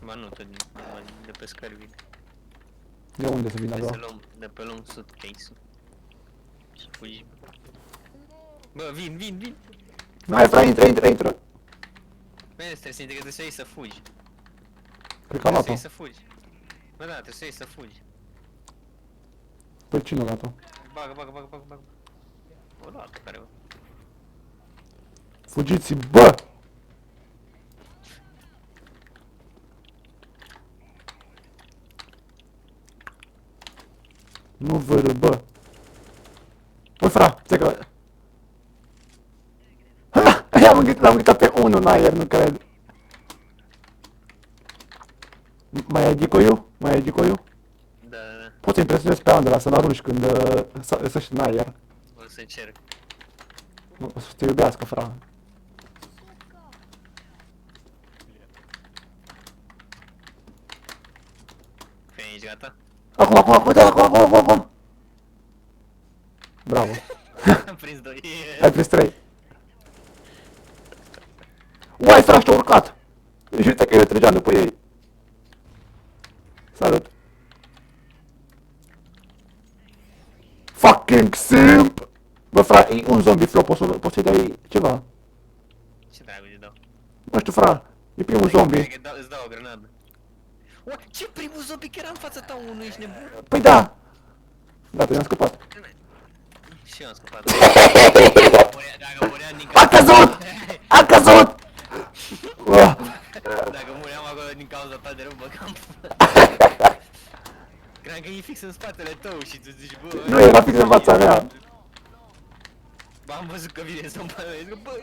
Ba nu, tot de pe scări vin. De unde să vină, Trebuie bro? să luăm, de pe luăm suitcase-ul. Și fugi. Bă, vin! Hai, fra, intră! Bine, trebuie să trebuie să iei să fugi. Cred că a Trebuie luat-o. să iei să fugi. Bă, da, trebuie să iei să fugi. Păi cine a luat-o? Bagă. O luat-o careva. Fugiți, bă! Nu vârâ, bă! Băi, fra, ți că... Ha! L-am gâtat pe unul în aer, nu cred. Mai ai decoy-ul? Da. Poți să impresionezi pe Andra să-l arunci când să-și în aer. O să încerc. O să te iubească, fra. Fii aici, gata? Acum! Bravo. Am prins 2. Ai prins 3. Uai, fra, și-a urcat! Și uite că eu trăgeam după ei. Salut. Fucking simp! Bă, fra, e un zombie flow, poți să-i dai ceva? Ce dracu îi dau? Nu știu, fra, e primul zombie. Cred că îți dau o granadă. Ua, ce primul zombie că era în fața ta, unul, ești nebun? Păi da! Gata, i-am scăpat. Și eu am scăpat. Dacă muream din A căzut! A căzut! Dacă muream acolo din cauza ta de rău, băgam. Cream că e fix în spatele tău și tu zici, bă... Nu, era fix în fața mea. Bă, am văzut că vine zombie, zic, bă...